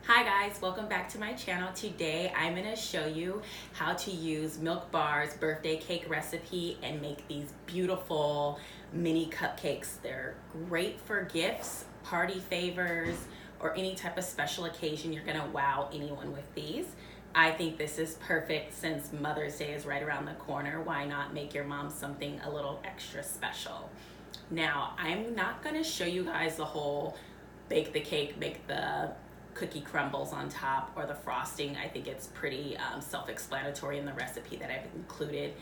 Hi guys, welcome back to my channel. Today I'm going to show you how to use Milk Bar's birthday cake recipe and make these beautiful mini cupcakes. They're great for gifts, party favors, or any type of special occasion. You're going to wow anyone with these. I think this is perfect since Mother's Day is right around the corner. Why not make your mom something a little extra special? Now, I'm not going to show you guys the whole bake the cake, make the cookie crumbles on top or the frosting. I think it's pretty self-explanatory in the recipe that I've included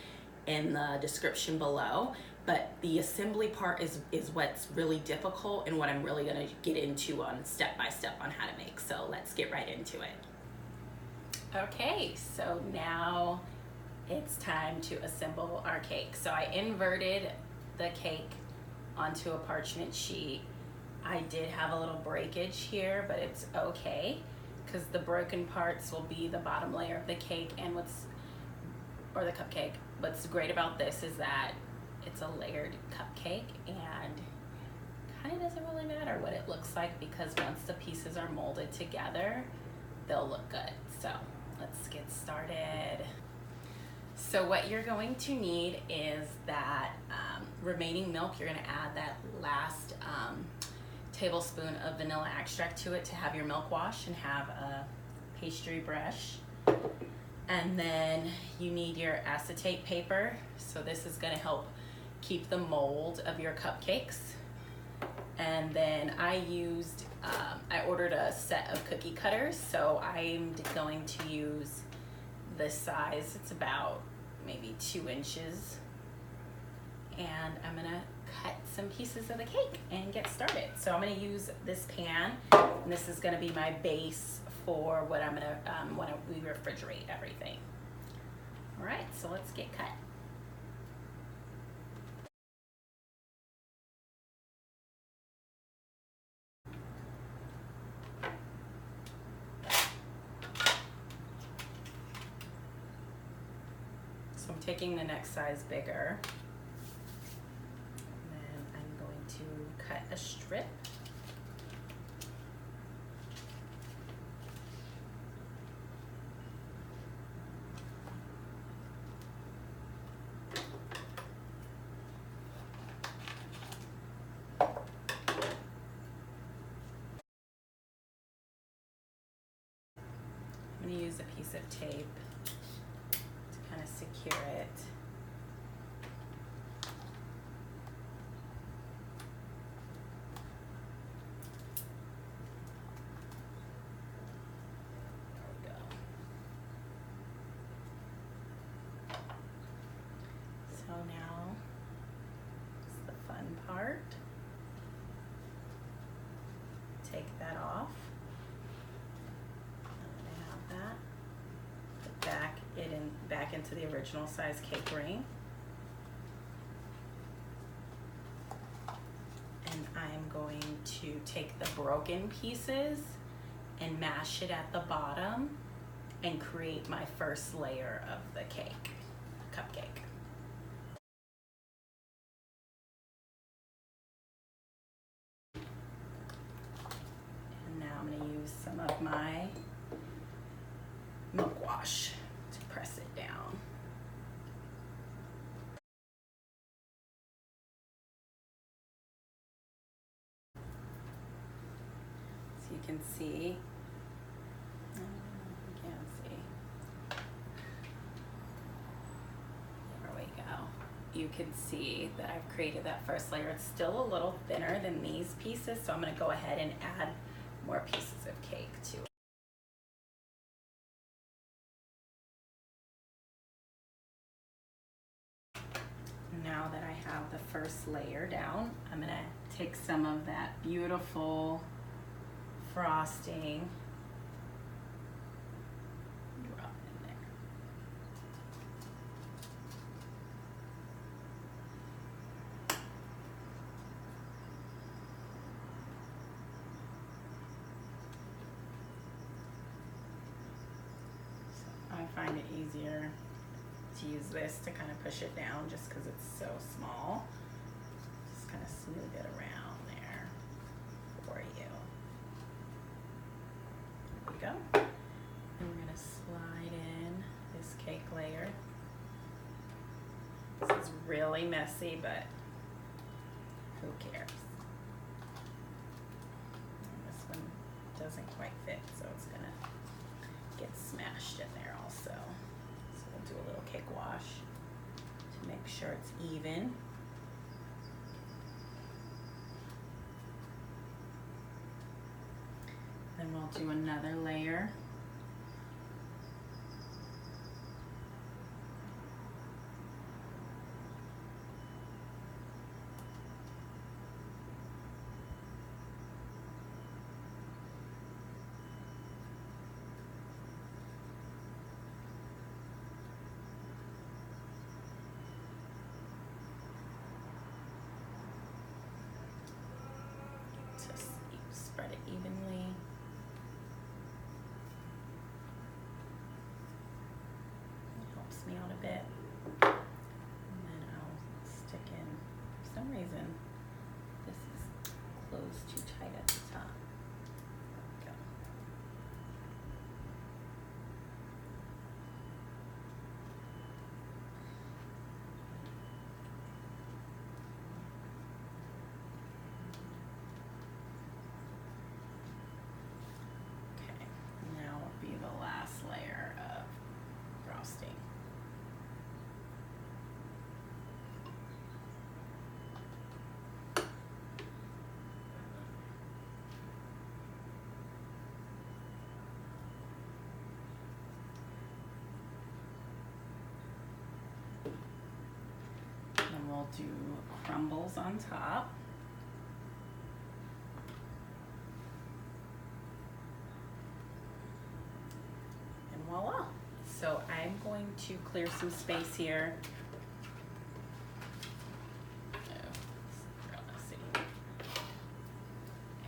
in the description below. But the assembly part is what's really difficult and what I'm really going to get into on step by step on how to make. So let's get right into it. Okay, so now it's time to assemble our cake. So I inverted the cake onto a parchment sheet. I did have a little breakage here, but it's okay because the broken parts will be the bottom layer of the cake and or the cupcake. What's great about this is that it's a layered cupcake and kind of doesn't really matter what it looks like because once the pieces are molded together, they'll look good. So let's get started. So what you're going to need is that remaining milk. You're going to add that last tablespoon of vanilla extract to it to have your milk wash and have a pastry brush. And then you need your acetate paper. So this is going to help keep the mold of your cupcakes. And then I ordered a set of cookie cutters. So I'm going to use this size. It's about maybe 2 inches. And I'm gonna cut some pieces of the cake and get started. So I'm gonna use this pan, and this is gonna be my base for what I'm gonna when we refrigerate everything. All right, so let's get cut. So I'm taking the next size bigger. To cut a strip. I'm going to use a piece of tape to kind of secure it. So now is the fun part. Take that off. I'm going to have that. Put back into the original size cake ring. And I'm going to take the broken pieces and mash it at the bottom and create my first layer of the cupcake. And now I'm going to use some of my milk wash to press it down. So you can see, you can't see. There we go. You can see that I've created that first layer. It's still a little thinner than these pieces, so I'm going to go ahead and add more pieces of cake to it. Now that I have the first layer down, I'm going to take some of that beautiful frosting, drop in there. So I find it easier to use this to kind of push it down just because it's so small. Just kind of smooth it around there for you. And we're gonna slide in this cake layer. This is really messy, but who cares? And this one doesn't quite fit, so it's gonna get smashed in there also. So we'll do a little cake wash to make sure it's even. Then we'll do another layer. Just spread it evenly. It helps me out a bit. And then I'll stick in, for some reason, this is closed too tight at the top. There we go. Okay, now will be the last layer of frosting. And we'll do crumbles on top. And voila. So I'm going to clear some space here. Let's see.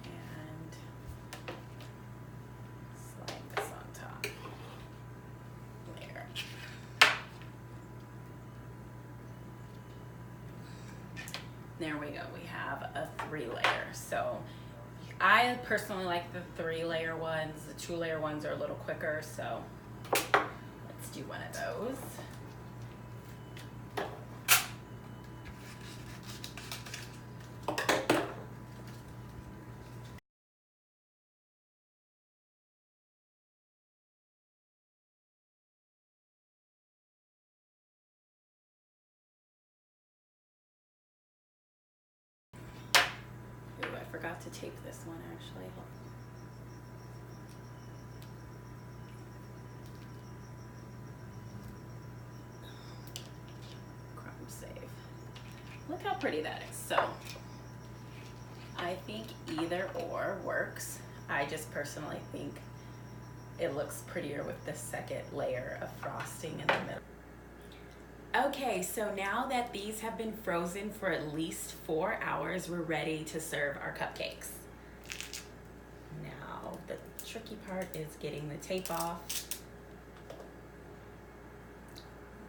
And slide this on top. There. There we go. We have a 3-layer. So I personally like the 3-layer ones. The 2-layer ones are a little quicker, so let's do one of those. Ooh, I forgot to tape this one actually. Crumb save. Look how pretty that is. So I think either or works. I just personally think it looks prettier with the second layer of frosting in the middle. Okay, so now that these have been frozen for at least 4 hours, we're ready to serve our cupcakes. Now, the tricky part is getting the tape off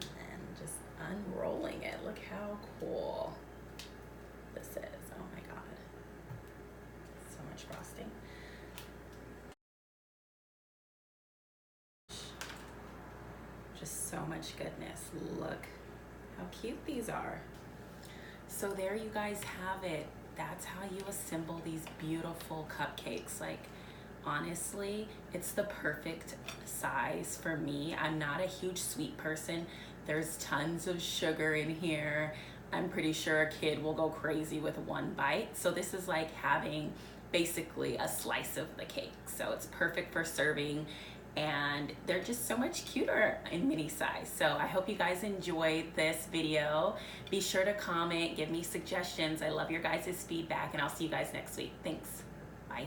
and just unrolling it. Look how cool this is. Oh my God. So much frosting. Just so much goodness. Look how cute these are. So there you guys have it. That's how you assemble these beautiful cupcakes. Like, honestly, it's the perfect size for me. I'm not a huge sweet person. There's tons of sugar in here. I'm pretty sure a kid will go crazy with one bite. So this is like having basically a slice of the cake. So it's perfect for serving, and they're just so much cuter in mini size. So I hope you guys enjoyed this video. Be sure to comment, give me suggestions. I love your guys' feedback, and I'll see you guys next week. Thanks. Bye.